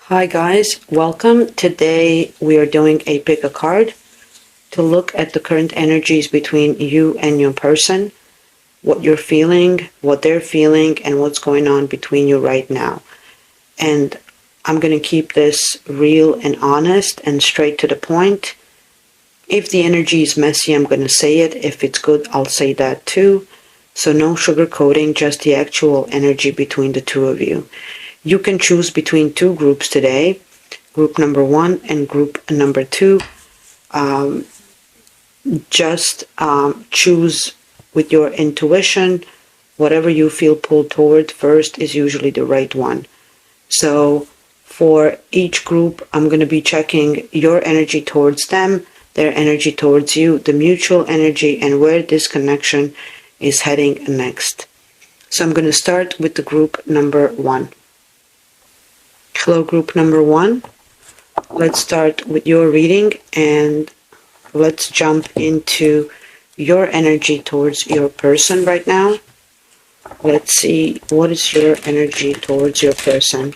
Hi guys, welcome. Today we are doing a pick a card to look at the current energies between you and your person, what you're feeling, what they're feeling, and what's going on between you right now. And I'm going to keep this real and honest and straight to the point. If the energy is messy, I'm going to say it. If it's good, I'll say that too. So no sugarcoating, just the actual energy between the two of you. You can choose between two groups today, group number 1 and group number 2. Just choose with your intuition. Whatever you feel pulled toward first is usually the right one. So for each group, I'm going to be checking your energy towards them, their energy towards you, the mutual energy, and where this connection is heading next. So I'm going to start with the group number 1. Hello, group number 1. Let's start with your reading and let's jump into your energy towards your person right now. Let's see, what is your energy towards your person?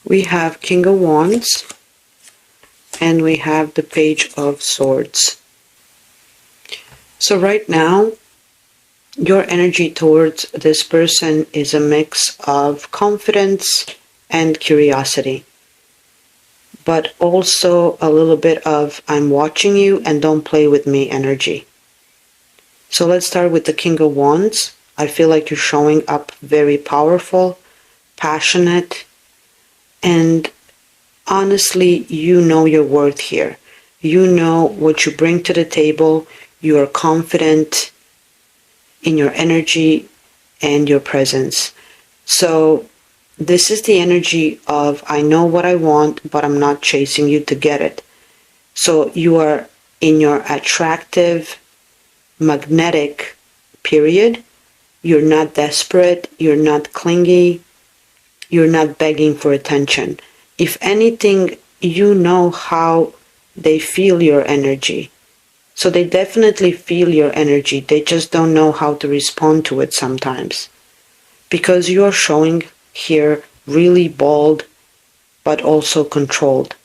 We have King of Wands. And we have the Page of Swords. So right now, your energy towards this person is a mix of confidence and curiosity, but also a little bit of I'm watching you and don't play with me energy. So let's start with the King of Wands. I feel like you're showing up very powerful, passionate, and honestly, you know your worth here. You know what you bring to the table. You are confident in your energy and your presence. So this is the energy of I know what I want, but I'm not chasing you to get it. So you are in your attractive, magnetic period. You're not desperate. You're not clingy. You're not begging for attention. If anything, you know how they feel your energy. So they definitely feel your energy. They just don't know how to respond to it sometimes. Because you are showing here really bold, but also controlled.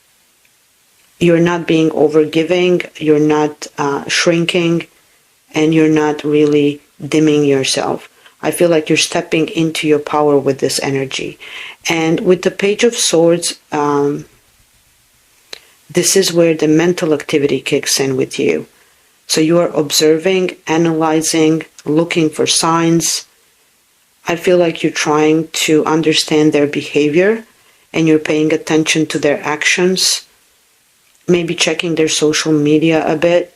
You're not being overgiving, you're not shrinking, and you're not really dimming yourself. I feel like you're stepping into your power with this energy. And with the Page of Swords, this is where the mental activity kicks in with you. So you are observing, analyzing, looking for signs. I feel like you're trying to understand their behavior and you're paying attention to their actions, maybe checking their social media a bit.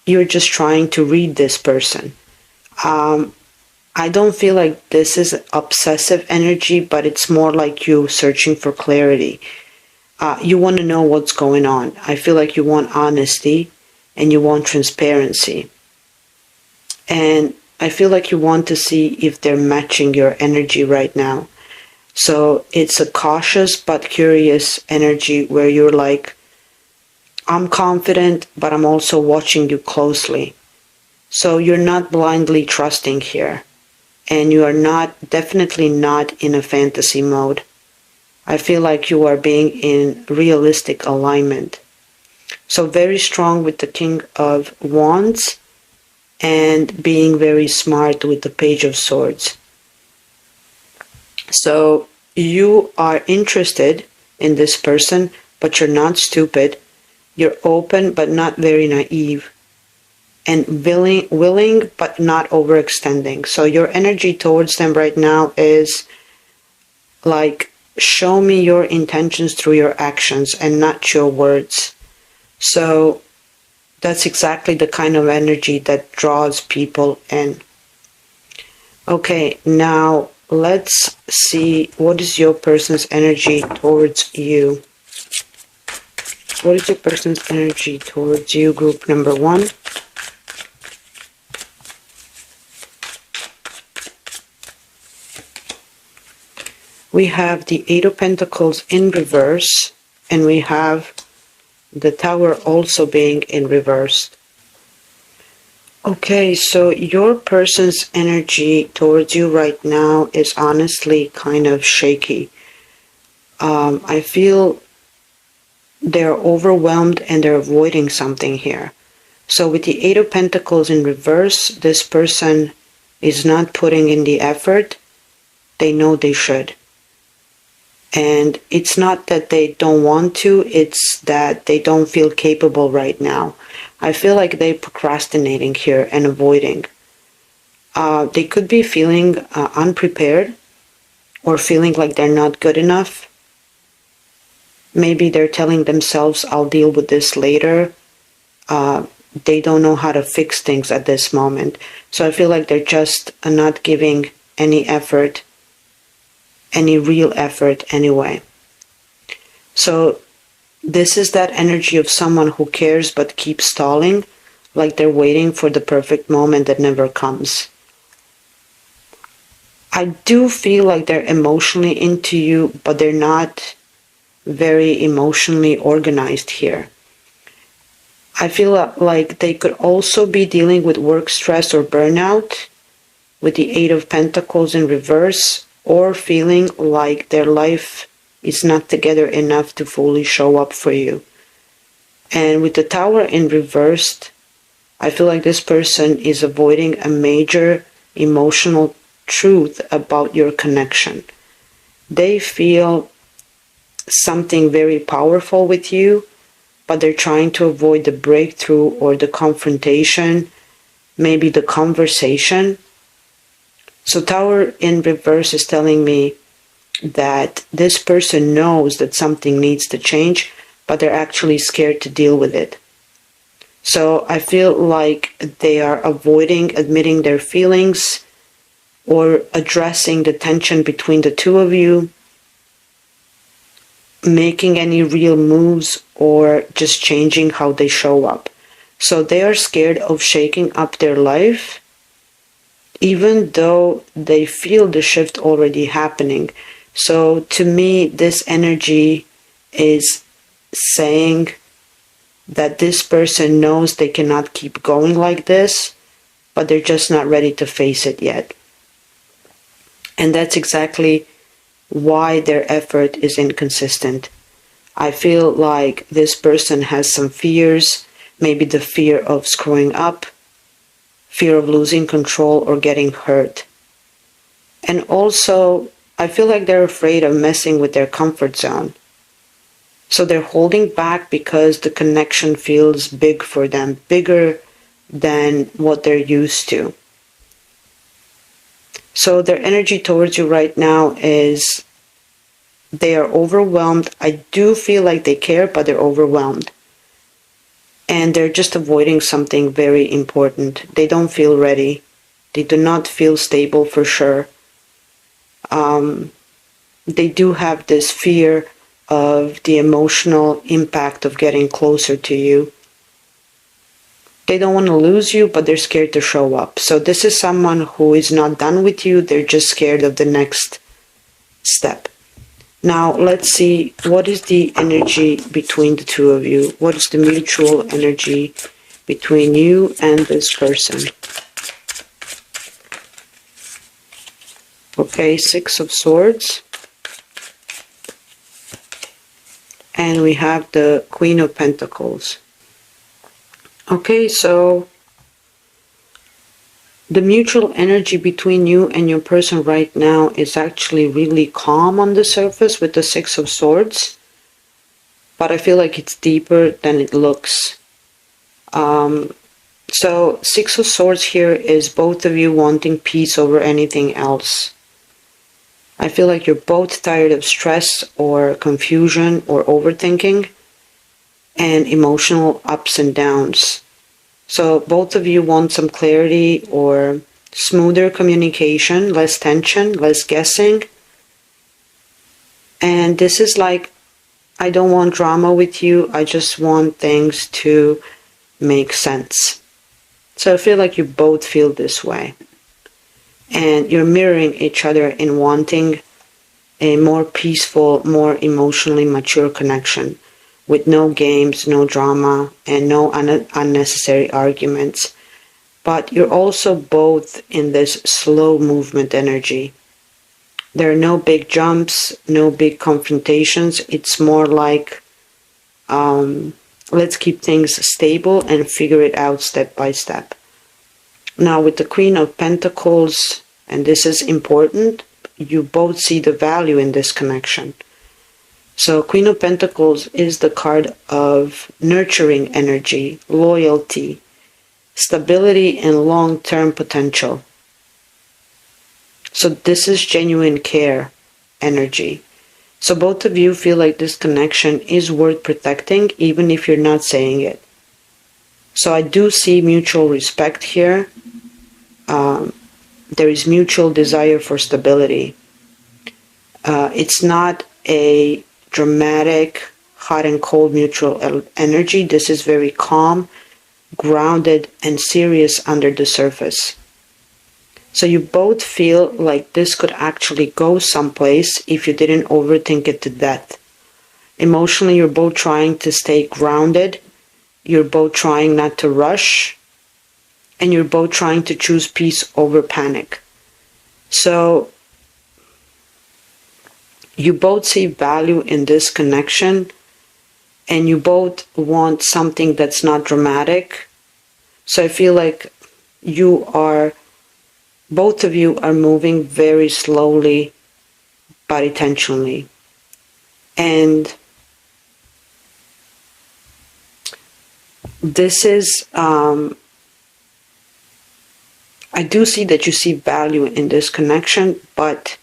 You're just trying to read this person. I don't feel like this is obsessive energy, but it's more like you searching for clarity. You want to know what's going on. I feel like you want honesty and you want transparency. And I feel like you want to see if they're matching your energy right now. So it's a cautious but curious energy where you're like, I'm confident, but I'm also watching you closely. So you're not blindly trusting here. And you are definitely not in a fantasy mode. I feel like you are being in realistic alignment. So very strong with the King of Wands and being very smart with the Page of Swords. So you are interested in this person, but you're not stupid. You're open, but not very naive. And willing, but not overextending. So your energy towards them right now is like, show me your intentions through your actions and not your words. So that's exactly the kind of energy that draws people in. Okay, now let's see what is your person's energy towards you. What is your person's energy towards you, group number 1? We have the Eight of Pentacles in reverse, and we have the Tower also being in reverse. Okay, so your person's energy towards you right now is honestly kind of shaky. I feel they're overwhelmed and they're avoiding something here. So with the Eight of Pentacles in reverse, this person is not putting in the effort they know they should. And it's not that they don't want to, it's that they don't feel capable right now. I feel like they're procrastinating here and avoiding. They could be feeling unprepared or feeling like they're not good enough. Maybe they're telling themselves, I'll deal with this later. They don't know how to fix things at this moment. So I feel like they're just not giving any effort, any real effort anyway. So this is that energy of someone who cares but keeps stalling, like they're waiting for the perfect moment that never comes. I do feel like they're emotionally into you, but they're not very emotionally organized here. I feel like they could also be dealing with work stress or burnout with the Eight of Pentacles in reverse, or feeling like their life is not together enough to fully show up for you. And with the Tower in reversed, I feel like this person is avoiding a major emotional truth about your connection. They feel something very powerful with you, but they're trying to avoid the breakthrough or the confrontation, maybe the conversation. So Tower in reverse is telling me that this person knows that something needs to change, but they're actually scared to deal with it. So I feel like they are avoiding admitting their feelings or addressing the tension between the two of you, making any real moves, or just changing how they show up. So they are scared of shaking up their life, even though they feel the shift already happening. So to me, this energy is saying that this person knows they cannot keep going like this, but they're just not ready to face it yet. And that's exactly why their effort is inconsistent. I feel like this person has some fears, maybe the fear of screwing up, fear of losing control or getting hurt. And also, I feel like they're afraid of messing with their comfort zone. So they're holding back because the connection feels big for them, bigger than what they're used to. So their energy towards you right now is they are overwhelmed. I do feel like they care, but they're overwhelmed. And they're just avoiding something very important. They don't feel ready. They do not feel stable for sure. They do have this fear of the emotional impact of getting closer to you. They don't want to lose you, but they're scared to show up. So this is someone who is not done with you. They're just scared of the next step. Now, let's see, what is the energy between the two of you? What is the mutual energy between you and this person? Okay, Six of Swords. And we have the Queen of Pentacles. Okay, so the mutual energy between you and your person right now is actually really calm on the surface with the Six of Swords. But I feel like it's deeper than it looks. So Six of Swords here is both of you wanting peace over anything else. I feel like you're both tired of stress or confusion or overthinking and emotional ups and downs. So both of you want some clarity or smoother communication, less tension, less guessing. And this is like, I don't want drama with you. I just want things to make sense. So I feel like you both feel this way. And you're mirroring each other in wanting a more peaceful, more emotionally mature connection. with no games, no drama, and no unnecessary arguments. But you're also both in this slow movement energy. There are no big jumps, no big confrontations. It's more like, let's keep things stable and figure it out step by step. Now with the Queen of Pentacles, and this is important, you both see the value in this connection. So Queen of Pentacles is the card of nurturing energy, loyalty, stability, and long-term potential. So this is genuine care energy. So both of you feel like this connection is worth protecting, even if you're not saying it. So I do see mutual respect here. There is mutual desire for stability. It's not a dramatic, hot and cold mutual energy. This is very calm, grounded, and serious under the surface. So you both feel like this could actually go someplace if you didn't overthink it to death. Emotionally, you're both trying to stay grounded. You're both trying not to rush. And you're both trying to choose peace over panic. So you both see value in this connection, and you both want something that's not dramatic. So I feel like both of you are moving very slowly but intentionally. And this is, I do see that you see value in this connection, but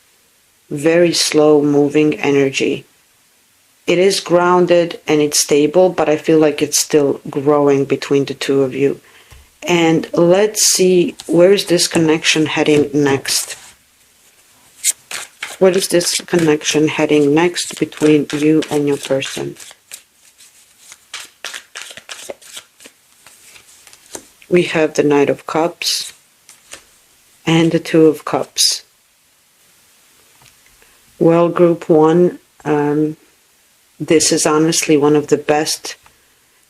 very slow moving energy. It is grounded and it's stable, but I feel like it's still growing between the two of you. And let's see, where is this connection heading next? What is this connection heading next between you and your person? We have the Knight of Cups and the Two of Cups. Well, group one, this is honestly one of the best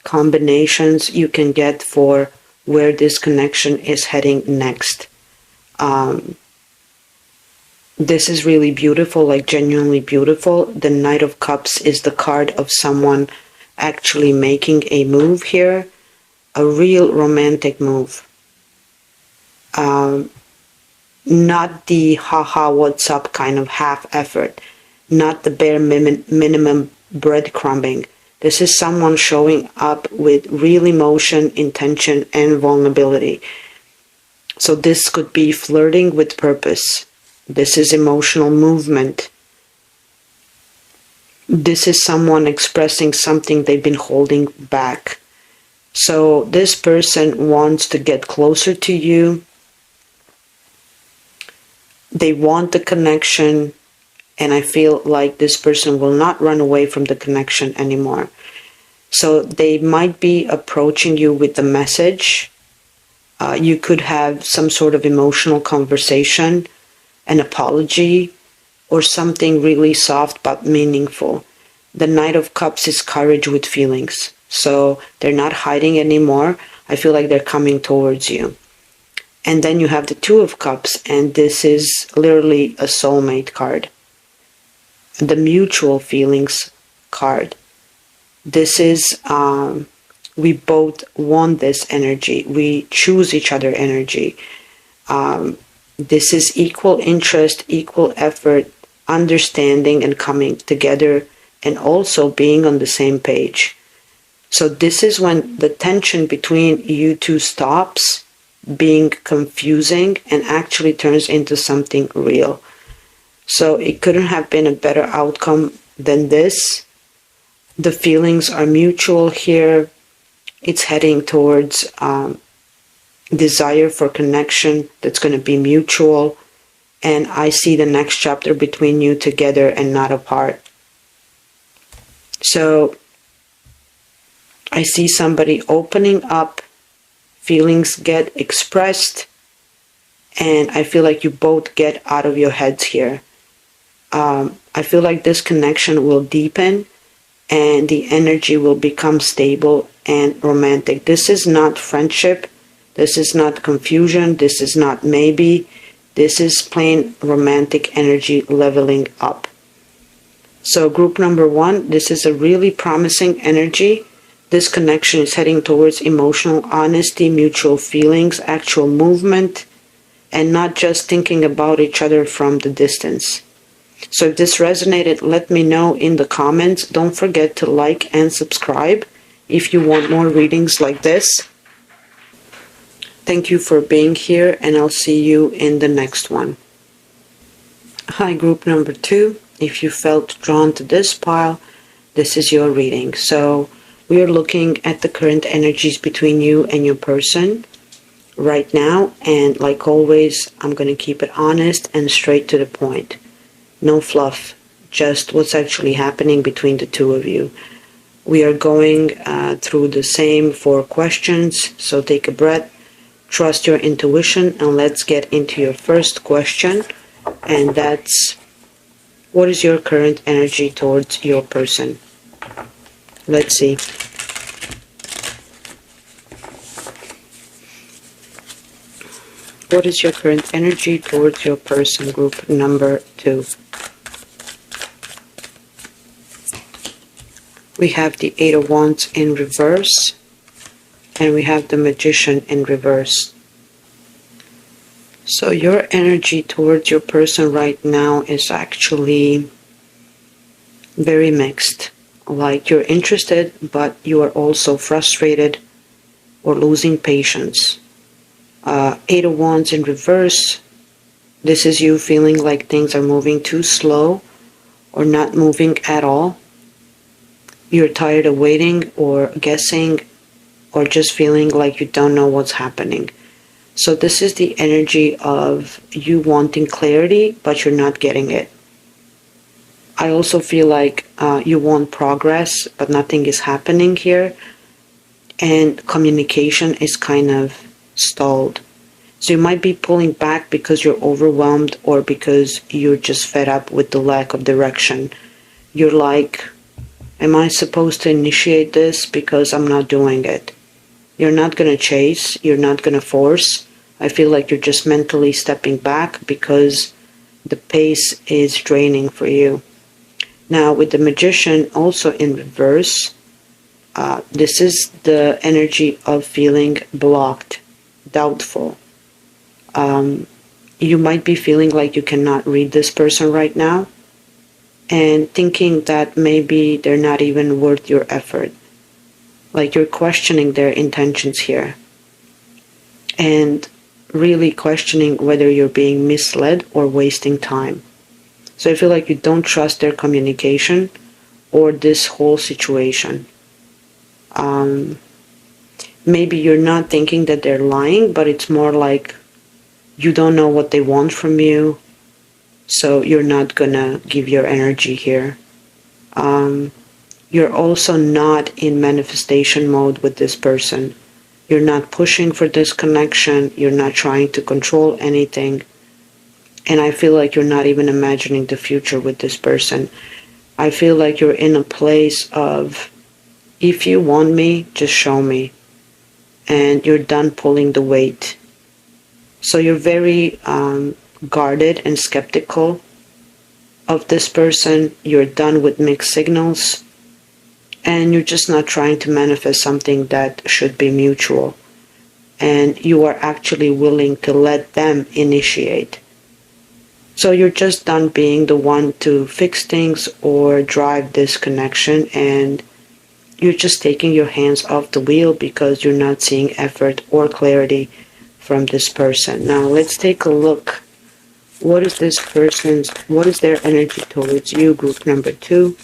combinations you can get for where this connection is heading next. This is really beautiful, like genuinely beautiful. The Knight of Cups is the card of someone actually making a move here, a real romantic move. Not the haha what's up kind of half effort, not the bare minimum breadcrumbing. This is someone showing up with real emotion, intention, and vulnerability. So this could be flirting with purpose. This is emotional movement. This is someone expressing something they've been holding back. So this person wants to get closer to you. They want the connection, and I feel like this person will not run away from the connection anymore. So they might be approaching you with the message. You could have some sort of emotional conversation, an apology, or something really soft but meaningful. The Knight of Cups is courage with feelings. So they're not hiding anymore. I feel like they're coming towards you. And then you have the Two of Cups, and this is literally a soulmate card. The mutual feelings card. This is, we both want this energy. We choose each other energy. This is equal interest, equal effort, understanding and coming together, and also being on the same page. So this is when the tension between you two stops being confusing and actually turns into something real. So it couldn't have been a better outcome than this. The feelings are mutual here. It's heading towards desire for connection that's going to be mutual. And I see the next chapter between you together and not apart. So I see somebody opening up, feelings get expressed, and I feel like you both get out of your heads here. I feel like this connection will deepen, and the energy will become stable and romantic. This is not friendship. This is not confusion. This is not maybe. This is plain romantic energy leveling up. So group number 1, this is a really promising energy. This connection is heading towards emotional honesty, mutual feelings, actual movement, and not just thinking about each other from the distance. So if this resonated, let me know in the comments. Don't forget to like and subscribe if you want more readings like this. Thank you for being here, and I'll see you in the next one. Hi, group number 2. If you felt drawn to this pile, this is your reading. So we are looking at the current energies between you and your person right now, and like always, I'm going to keep it honest and straight to the point. No fluff, just what's actually happening between the two of you. We are going through the same 4 questions, so take a breath, trust your intuition, and let's get into your first question, and that's, what is your current energy towards your person? Let's see. What is your current energy towards your person, group number 2? We have the 8 of Wands in reverse, and we have the Magician in reverse. So your energy towards your person right now is actually very mixed. Like, you're interested, but you are also frustrated or losing patience. 8 of Wands in reverse, this is you feeling like things are moving too slow or not moving at all. You're tired of waiting or guessing or just feeling like you don't know what's happening. So this is the energy of you wanting clarity, but you're not getting it. I also feel like you want progress, but nothing is happening here. And communication is kind of stalled. So you might be pulling back because you're overwhelmed or because you're just fed up with the lack of direction. You're like, am I supposed to initiate this because I'm not doing it? You're not going to chase. You're not going to force. I feel like you're just mentally stepping back because the pace is draining for you. Now with the Magician also in reverse, this is the energy of feeling blocked, doubtful. You might be feeling like you cannot read this person right now and thinking that maybe they're not even worth your effort. Like, you're questioning their intentions here and really questioning whether you're being misled or wasting time. So I feel like you don't trust their communication or this whole situation. Maybe you're not thinking that they're lying, but it's more like you don't know what they want from you, so you're not gonna give your energy here. You're also not in manifestation mode with this person. You're not pushing for this connection. You're not trying to control anything. And I feel like you're not even imagining the future with this person. I feel like you're in a place of, if you want me, just show me. And you're done pulling the weight. So you're very guarded and skeptical of this person. You're done with mixed signals. And you're just not trying to manifest something that should be mutual. And you are actually willing to let them initiate. So you're just done being the one to fix things or drive this connection, and you're just taking your hands off the wheel because you're not seeing effort or clarity from this person. Now let's take a look. What is their energy towards you, group number 2?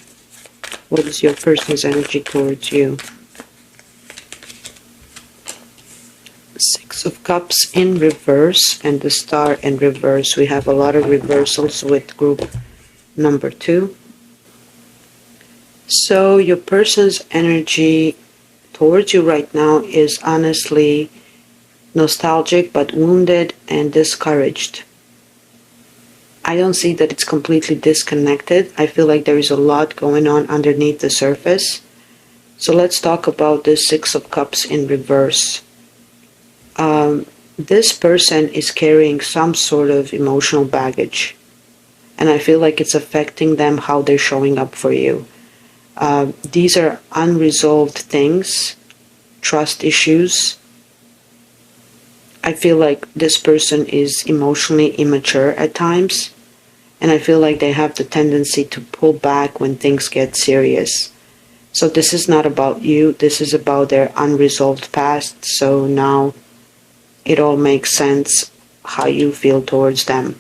What is your person's energy towards you? 6 of Cups in reverse and the Star in reverse. We have a lot of reversals with group number 2. So your person's energy towards you right now is honestly nostalgic but wounded and discouraged. I don't see that it's completely disconnected. I feel like there is a lot going on underneath the surface. So let's talk about the Six of Cups in reverse. This person is carrying some sort of emotional baggage, and I feel like it's affecting them how they're showing up for you. These are unresolved things, trust issues. I feel like this person is emotionally immature at times, and I feel like they have the tendency to pull back when things get serious. So this is not about you, this is about their unresolved past, so now it all makes sense how you feel towards them.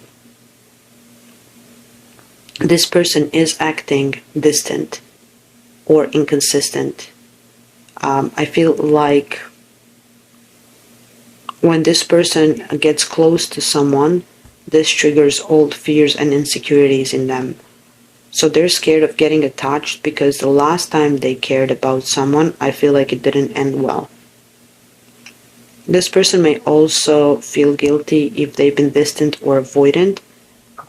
This person is acting distant or inconsistent. I feel like when this person gets close to someone, this triggers old fears and insecurities in them. So they're scared of getting attached because the last time they cared about someone, I feel like it didn't end well. This person may also feel guilty if they've been distant or avoidant,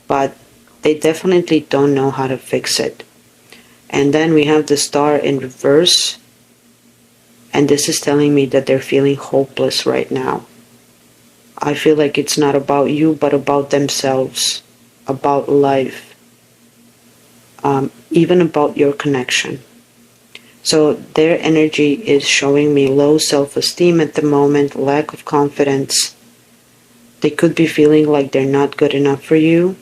but they definitely don't know how to fix it. And then we have the Star in reverse, and this is telling me that they're feeling hopeless right now. I feel like it's not about you, but about themselves, about life. Even about your connection. So their energy is showing me low self-esteem at the moment, lack of confidence. They could be feeling like they're not good enough for you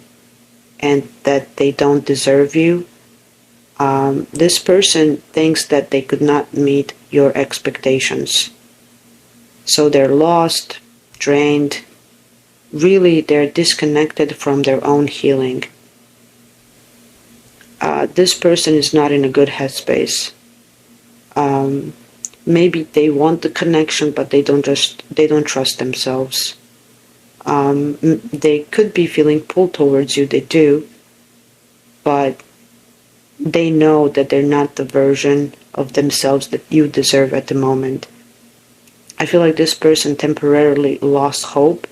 and that they don't deserve you. This person thinks that they could not meet your expectations. So they're lost, drained. Really, they're disconnected from their own healing. This person is not in a good headspace. Maybe they want the connection, but they don't trust themselves. They could be feeling pulled towards you, they do, but they know that they're not the version of themselves that you deserve at the moment. I feel like this person temporarily lost hope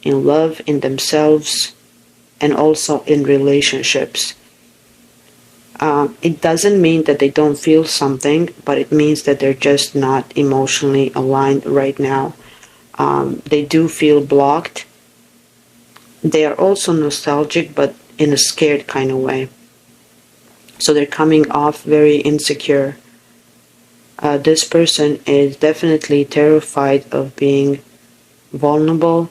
in love, in themselves, and also in relationships. It doesn't mean that they don't feel something, but it means that they're just not emotionally aligned right now. They do feel blocked. They are also nostalgic, but in a scared kind of way. So they're coming off very insecure. This person is definitely terrified of being vulnerable.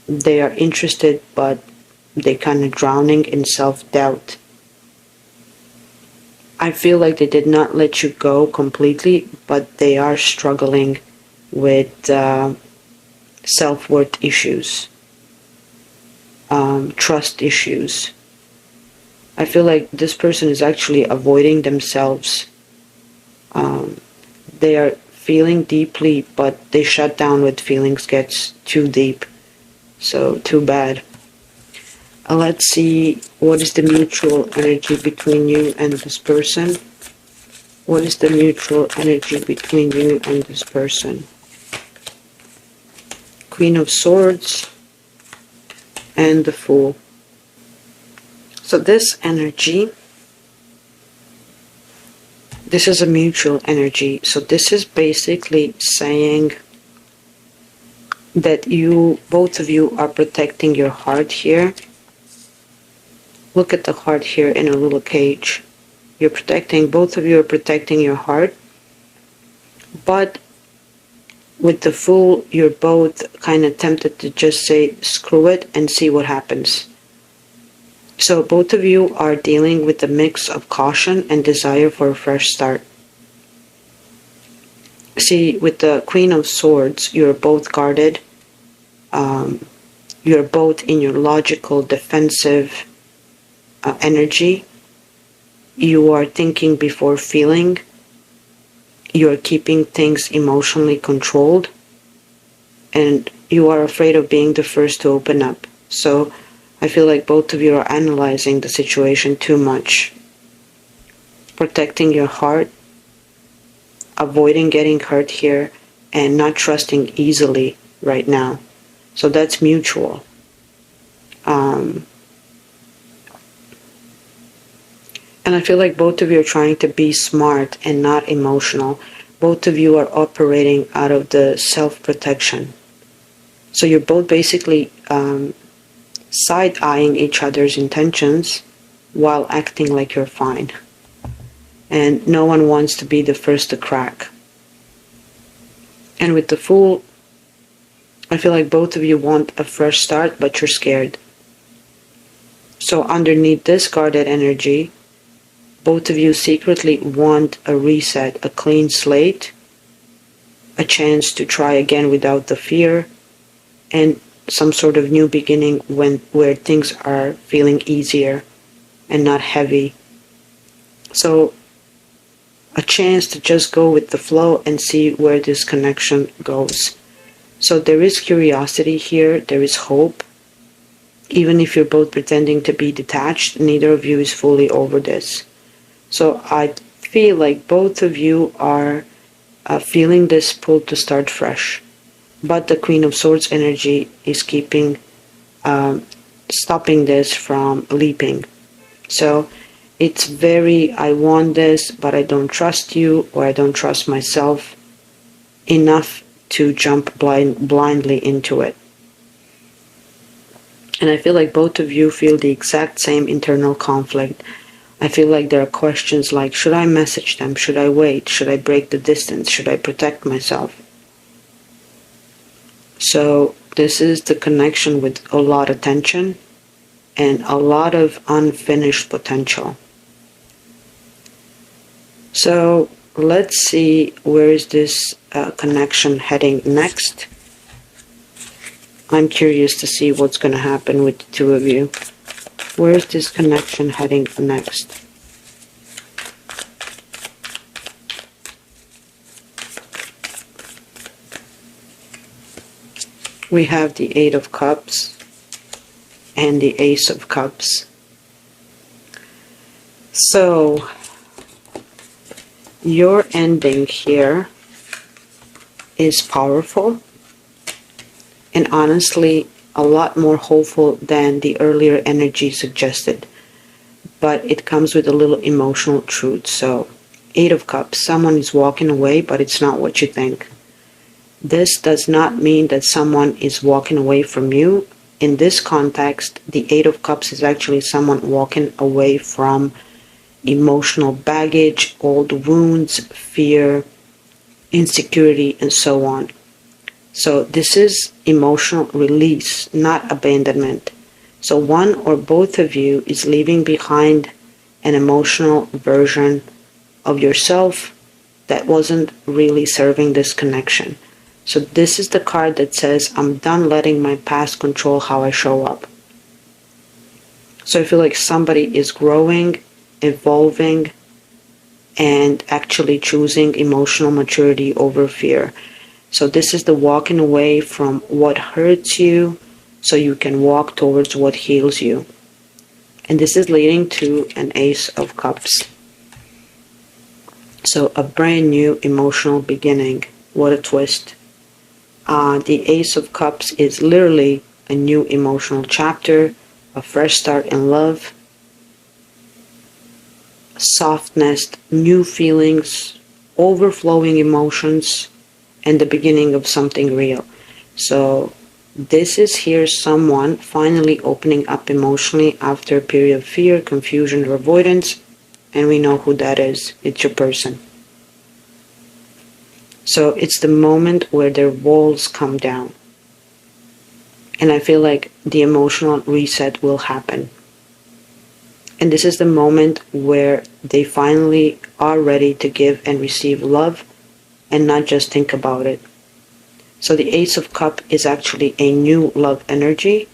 They are interested, but they're kind of drowning in self-doubt. I feel like they did not let you go completely, but they are struggling with self-worth issues, trust issues. I feel like this person is actually avoiding themselves. They are feeling deeply, but they shut down when feelings gets too deep. So, too bad. Let's see, what is the mutual energy between you and this person? What is the mutual energy between you and this person? Queen of Swords and the Fool. So this energy, this is a mutual energy. So this is basically saying that both of you are protecting your heart here. Look at the heart here in a little cage. Both of you are protecting your heart. But with the Fool, you're both kind of tempted to just say, screw it and see what happens. So both of you are dealing with a mix of caution and desire for a fresh start. See, with the Queen of Swords, you're both guarded. You're both in your logical, defensive energy. You are thinking before feeling. You are keeping things emotionally controlled. And you are afraid of being the first to open up. So I feel like both of you are analyzing the situation too much. Protecting your heart, avoiding getting hurt here, and not trusting easily right now. So that's mutual. And I feel like both of you are trying to be smart and not emotional. Both of you are operating out of the self-protection. So you're both basically side-eyeing each other's intentions while acting like you're fine. And no one wants to be the first to crack. And with the Fool, I feel like both of you want a fresh start, but you're scared. So underneath this guarded energy, both of you secretly want a reset, a clean slate, a chance to try again without the fear, and some sort of new beginning where things are feeling easier and not heavy. So a chance to just go with the flow and see where this connection goes. So there is curiosity here, there is hope. Even if you're both pretending to be detached, neither of you is fully over this. So I feel like both of you are feeling this pull to start fresh. But the Queen of Swords energy is keeping, stopping this from leaping. So it's very, I want this, but I don't trust you, or I don't trust myself enough to jump blindly into it. And I feel like both of you feel the exact same internal conflict. I feel like there are questions like, should I message them? Should I wait? Should I break the distance? Should I protect myself? So this is the connection with a lot of tension and a lot of unfinished potential. So let's see where is this connection heading next. I'm curious to see what's going to happen with the two of you. Where is this connection heading next? We have the Eight of Cups and the Ace of Cups. So your ending here is powerful and honestly a lot more hopeful than the earlier energy suggested, but it comes with a little emotional truth. So Eight of Cups, someone is walking away, but it's not what you think. This does not mean that someone is walking away from you. In this context, the Eight of Cups is actually someone walking away from emotional baggage, old wounds, fear, insecurity, and so on. So this is emotional release, not abandonment. So one or both of you is leaving behind an emotional version of yourself that wasn't really serving this connection. So this is the card that says, I'm done letting my past control how I show up. So I feel like somebody is growing, evolving, and actually choosing emotional maturity over fear. So this is the walking away from what hurts you so you can walk towards what heals you. And this is leading to an Ace of Cups. So a brand new emotional beginning. What a twist. The Ace of Cups is literally a new emotional chapter, a fresh start in love, softness, new feelings, overflowing emotions, and the beginning of something real. So this is here someone finally opening up emotionally after a period of fear, confusion, or avoidance, and we know who that is. It's your person. So it's the moment where their walls come down. And I feel like the emotional reset will happen. And this is the moment where they finally are ready to give and receive love and not just think about it. So the Ace of Cups is actually a new love energy,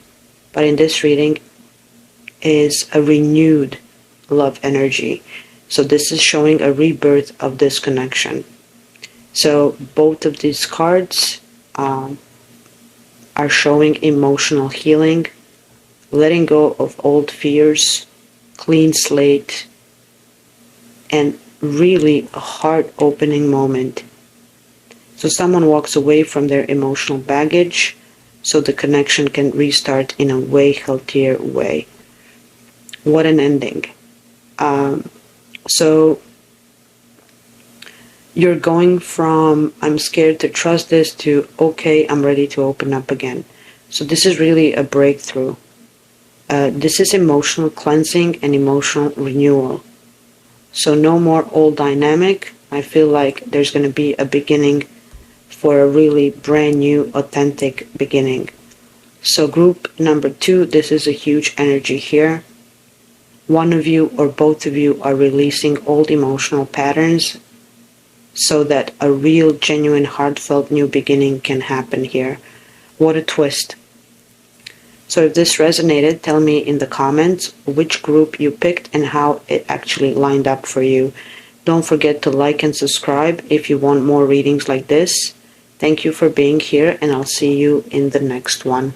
but in this reading is a renewed love energy. So this is showing a rebirth of this connection. So both of these cards are showing emotional healing, letting go of old fears, clean slate, and really a heart-opening moment. So someone walks away from their emotional baggage so the connection can restart in a way healthier way. What an ending. So you're going from I'm scared to trust this to okay, I'm ready to open up again. So this is really a breakthrough. This is emotional cleansing and emotional renewal. So no more old dynamic. I feel like there's going to be a beginning for a really brand new, authentic beginning. So group number 2, this is a huge energy here. One of you or both of you are releasing old emotional patterns so that a real, genuine, heartfelt new beginning can happen here. What a twist. So if this resonated, tell me in the comments which group you picked and how it actually lined up for you. Don't forget to like and subscribe if you want more readings like this. Thank you for being here, and I'll see you in the next one.